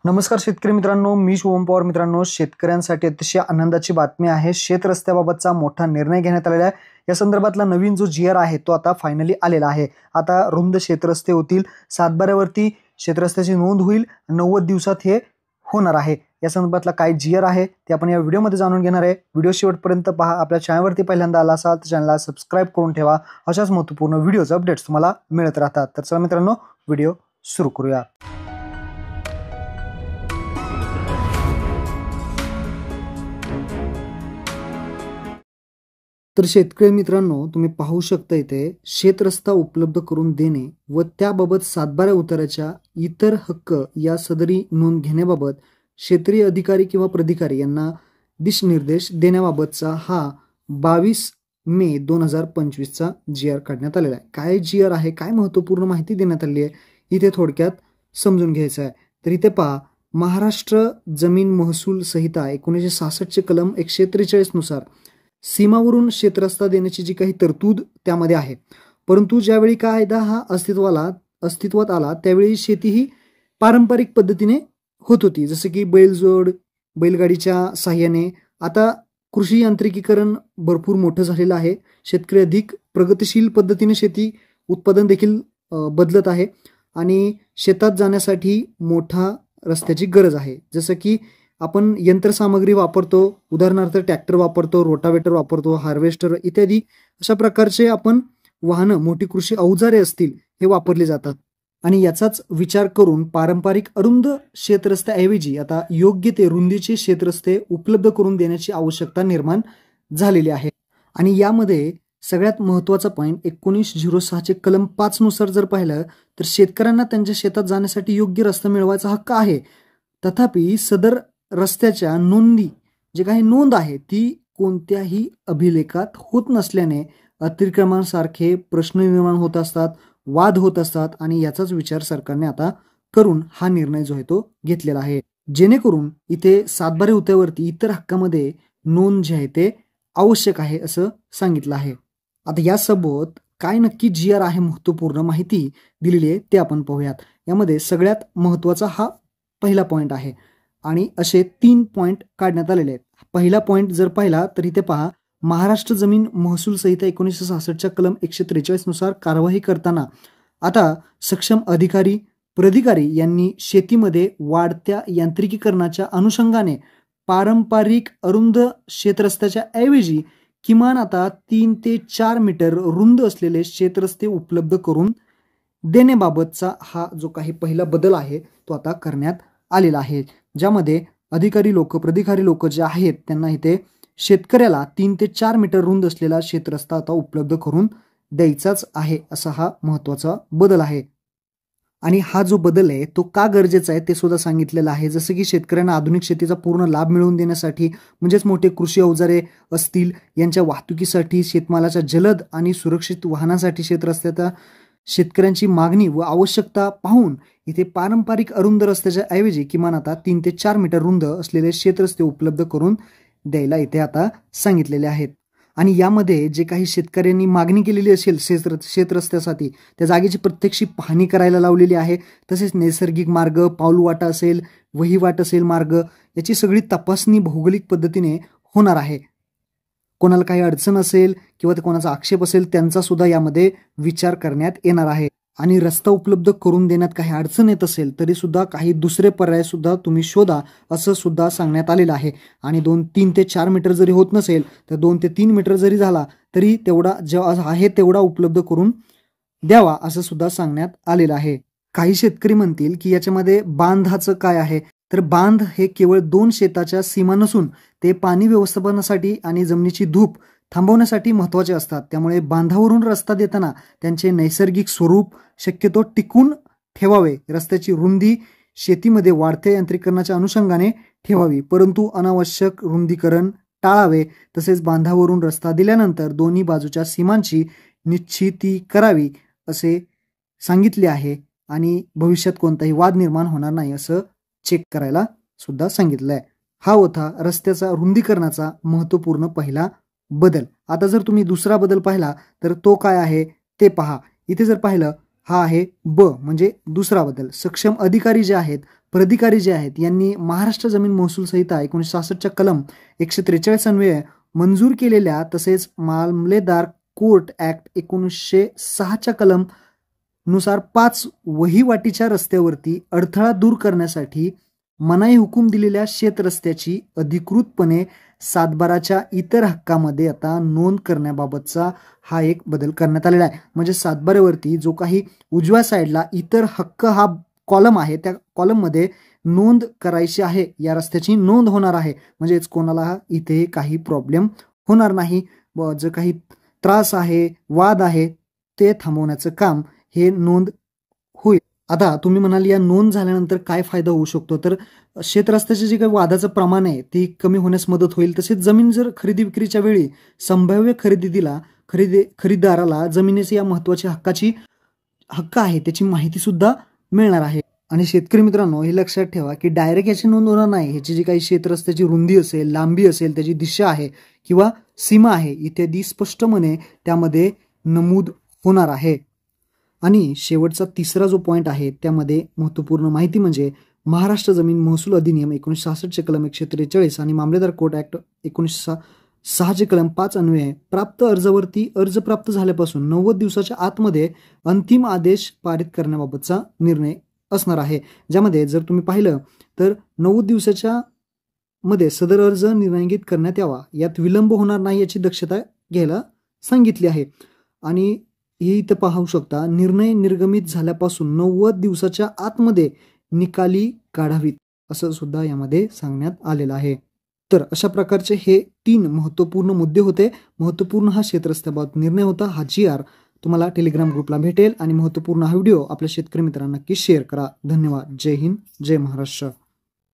नमस्कार शेतकरी मित्रांनो, मी शुभम पवार. मित्रांनो, शेतकऱ्यांसाठी अतिशय आनंदाची बातमी आहे. शेत रस्त्याबाबतचा मोठा निर्णय घेण्यात आलेला आहे. या संदर्भातला नवीन जो GR आहे तो आता फायनली आलेला आहे. आता रुंद शेतरस्ते होतील, सातबाऱ्यावरती शेतरस्त्याची नोंद होईल. 90 दिवसात हे होणार आहे. या संदर्भातला काय GR आहे ते आपण या व्हिडिओमध्ये जाणून घेणार आहे. व्हिडिओ शेवटपर्यंत पहा. आपल्या चॅनलवरती पहिल्यांदा आला असाल तर चॅनलला सबस्क्राईब करून ठेवा. अशाच महत्त्वपूर्ण व्हिडिओचे अपडेट्स तुम्हाला मिळत राहतात. तर चला मित्रांनो, व्हिडिओ सुरू करूया. तर शेतकरी मित्रांनो, तुम्ही पाहू शकता इथे शेतरस्ता उपलब्ध करून देणे व त्याबाबत सातबाऱ्या उताराच्या इतर हक्क या सदरी नोंद घेण्याबाबत क्षेत्रीय अधिकारी किंवा प्राधिकारी यांना दिशानिर्देश देण्याबाबतचा हा 22 मे 2025चा GR काढण्यात आलेला आहे. काय GR आहे, काय महत्त्वपूर्ण माहिती देण्यात आली आहे, इथे थोडक्यात समजून घ्यायचं आहे. तर इथे पहा, महाराष्ट्र जमीन महसूल संहिता 1966 कलम 143 नुसार सीमावरून शेतरस्ता देण्याची जी काही तरतूद त्यामध्ये आहे, परंतु ज्यावेळी कायदा हा अस्तित्वात आला त्यावेळी शेती ही पारंपरिक पद्धतीने होत होती, जसं की बैलजोड, बैलगाडीच्या साह्याने. आता कृषी यांत्रिकीकरण भरपूर मोठं झालेलं आहे. शेतकरी अधिक प्रगतिशील पद्धतीने शेती उत्पादन देखील बदलत आहे आणि शेतात जाण्यासाठी मोठा रस्त्याची गरज आहे. जसं की आपण यंत्रसामग्री वापरतो, उदाहरणार्थ ट्रॅक्टर वापरतो, रोटावेटर वापरतो, हार्वेस्टर इत्यादी अशा प्रकारचे आपण वाहनं, मोठी कृषी अवजारे असतील, हे वापरले जातात. आणि याचाच विचार करून पारंपरिक अरुंद शेतरस्त्याऐवजी आता योग्य ते रुंदीचे शेतरस्ते उपलब्ध करून देण्याची आवश्यकता निर्माण झालेली आहे. आणि यामध्ये सगळ्यात महत्त्वाचा पॉईंट 1906 कलम 5 नुसार जर पाहिलं तर शेतकऱ्यांना त्यांच्या शेतात जाण्यासाठी योग्य रस्ता मिळवायचा हक्क आहे. तथापि सदर रस्त्याच्या जी काही नोंद आहे ती कोणत्याही अभिलेखात होत नसल्याने अतिक्रमणासारखे प्रश्न निर्माण होत असतात, वाद होत असतात आणि याचाच विचार सरकारने आता करून हा निर्णय जो आहे तो घेतलेला आहे, जेणेकरून इथे सातबारे उतार्यावरती इतर हक्कामध्ये नोंद जी आहे ते आवश्यक आहे असं सांगितलं आहे. आता यासोबत काय नक्की GR आहे, महत्त्वपूर्ण माहिती दिलेली आहे ते आपण पाहूयात. यामध्ये सगळ्यात महत्त्वाचा हा पहिला पॉईंट आहे आणि असे 3 पॉईंट काढण्यात आलेले आहेत. पहिला पॉईंट जर पाहिला तर इथे पहा, महाराष्ट्र जमीन महसूल संहिता 1966 कलम 143 नुसार कारवाई करताना आता सक्षम अधिकारी प्राधिकारी यांनी शेतीमध्ये वाढत्या यांत्रिकीकरणाच्या अनुषंगाने पारंपरिक अरुंद शेतरस्त्याच्या ऐवजी किमान आता 3 ते 4 मीटर रुंद असलेले शेतरस्ते उपलब्ध करून देण्याबाबतचा हा जो काही पहिला बदल आहे तो आता करण्यात आलेला आहे, ज्यामध्ये अधिकारी लोक, प्राधिकारी लोक जे आहेत त्यांना इथे शेतकऱ्याला 3 ते 4 मीटर रुंद असलेला शेतरस्ता आता उपलब्ध करून द्यायचाच आहे, असा हा महत्त्वाचा बदल आहे. आणि हा जो बदल आहे तो का गरजेचा आहे ते सुद्धा सांगितलेलं आहे. जसं की शेतकऱ्यांना आधुनिक शेतीचा पूर्ण लाभ मिळवून देण्यासाठी, म्हणजेच मोठे कृषी अवजारे असतील यांच्या वाहतुकीसाठी, शेतमालाच्या जलद आणि सुरक्षित वाहनासाठी शेतरस्त्याचा शेतकऱ्यांची मागणी व आवश्यकता पाहून इथे पारंपरिक अरुंद रस्त्याच्या ऐवजी किमान आता 3 ते 4 मीटर रुंद असलेले शेतरस्ते उपलब्ध करून द्यायला इथे आता सांगितलेले आहेत. आणि यामध्ये जे काही शेतकऱ्यांनी मागणी केलेली असेल शेतरस्त्यासाठी त्या जागेची प्रत्यक्ष पाहणी करायला लावलेली आहे. तसेच नैसर्गिक मार्ग, पाऊलवाटा असेल, वहिवाट असेल मार्ग, याची सगळी तपासणी भौगोलिक पद्धतीने होणार आहे. कोणाला काही अडचण असेल किंवा ते कोणाचा आक्षेप असेल त्यांचा सुद्धा यामध्ये विचार करण्यात येणार आहे. आणि रस्ता उपलब्ध करून देण्यात काही अडचण येत असेल तरी सुद्धा काही दुसरे पर्याय सुद्धा तुम्ही शोधा असं सुद्धा सांगण्यात आलेलं आहे. आणि 3 ते 4 मीटर जरी होत नसेल तर 2 ते 3 मीटर जरी झाला तरी तेवढा जेव्हा आहे तेवढा उपलब्ध करून द्यावा असं सुद्धा सांगण्यात आलेलं आहे. काही शेतकरी म्हणतील की याच्यामध्ये बांधाचं काय आहे, तर बांध हे केवळ 2 शेताच्या सीमा नसून ते पाणी व्यवस्थापनासाठी आणि जमिनीची धूप थांबवण्यासाठी महत्त्वाचे असतात. त्यामुळे बांधावरून रस्ता देताना त्यांचे नैसर्गिक स्वरूप शक्यतो टिकून ठेवावे. रस्त्याची रुंदी शेतीमध्ये वाढत्या यांत्रिकीकरणाच्या अनुषंगाने ठेवावी, परंतु अनावश्यक रुंदीकरण टाळावे. तसेच बांधावरून रस्ता दिल्यानंतर दोन्ही बाजूच्या सीमांची निश्चिती करावी असे सांगितले आहे. आणि भविष्यात कोणताही वाद निर्माण होणार नाही असं चेक करायला सुद्धा सांगितलं आहे. हा होता रस्त्याचा रुंदीकरणाचा महत्त्वपूर्ण पहिला बदल. आता जर तुम्ही दुसरा बदल पाहिला तर तो काय आहे ते पहा. इथे जर पाहिलं हा आहे ब म्हणजे दुसरा बदल. सक्षम अधिकारी जे आहेत प्राधिकारी जे आहेत यांनी महाराष्ट्र जमीन महसूल संहिता 1966च्या कलम 143 अन्वये मंजूर केलेल्या तसेच मामलेदार कोर्ट ऍक्ट 1906च्या कलम नुसार 5 वहिवाटीच्या रस्त्यावरती अडथळा दूर करण्यासाठी मनाई हुकूम दिलेल्या शेत रस्त्याची अधिकृतपणे सातबाराच्या इतर हक्कामध्ये आता नोंद करण्याबाबतचा हा एक बदल करण्यात आलेला आहे. म्हणजे सातबाऱ्यावरती जो काही उजव्या साईडला इतर हक्क हा कॉलम आहे त्या कॉलममध्ये नोंद करायची आहे, या रस्त्याची नोंद होणार आहे. म्हणजेच कोणाला इथे काही प्रॉब्लेम होणार नाही व जे काही त्रास आहे वाद आहे ते थांबवण्याचं काम हे नोंद होईल. आता तुम्ही म्हणाल या नोंद झाल्यानंतर काय फायदा होऊ शकतो, तर शेतरस्त्याचे जे काही वादाचं प्रमाण आहे ती कमी होण्यास मदत होईल. तसेच जमीन जर खरेदी विक्रीच्या वेळी संभाव्य खरेदीदाराला जमिनीची या महत्वाच्या हक्क आहे त्याची माहिती सुद्धा मिळणार आहे. आणि शेतकरी मित्रांनो हे लक्षात ठेवा की डायरेक्ट याची नोंद होणार नाही. ह्याची जी काही शेतरस्त्याची रुंदी असेल, लांबी असेल, त्याची दिशा आहे किंवा सीमा आहे इत्यादी स्पष्टपणे त्यामध्ये नमूद होणार आहे. आणि शेवटचा तिसरा जो पॉईंट आहे त्यामध्ये महत्त्वपूर्ण माहिती म्हणजे महाराष्ट्र जमीन महसूल अधिनियम 1966चे कलम 143 आणि मामलेदार कोर्ट ऍक्ट 1906चे कलम 5 अन्वये प्राप्त अर्जावरती अर्ज प्राप्त झाल्यापासून 90 दिवसाच्या आतमध्ये अंतिम आदेश पारित करण्याबाबतचा निर्णय असणार आहे. ज्यामध्ये जर तुम्ही पाहिलं तर 90 दिवसाच्या मध्ये सदर अर्ज निर्णयित करण्यात यावा, यात विलंब होणार नाही याची दक्षता घ्यायला सांगितली आहे. आणि हे इथं पाहू शकता निर्णय निर्गमित झाल्यापासून 90 दिवसाच्या आतमध्ये निकाली काढावीत असं सुद्धा यामध्ये सांगण्यात आलेलं आहे. तर अशा प्रकारचे हे 3 महत्त्वपूर्ण मुद्दे होते. महत्त्वपूर्ण हा शेतरस्त्याबाबत निर्णय होता. हा GR तुम्हाला टेलिग्राम ग्रुपला भेटेल आणि महत्त्वपूर्ण हा व्हिडिओ आपल्या शेतकरी मित्रांना नक्की शेअर करा. धन्यवाद. जय हिंद, जय महाराष्ट्र.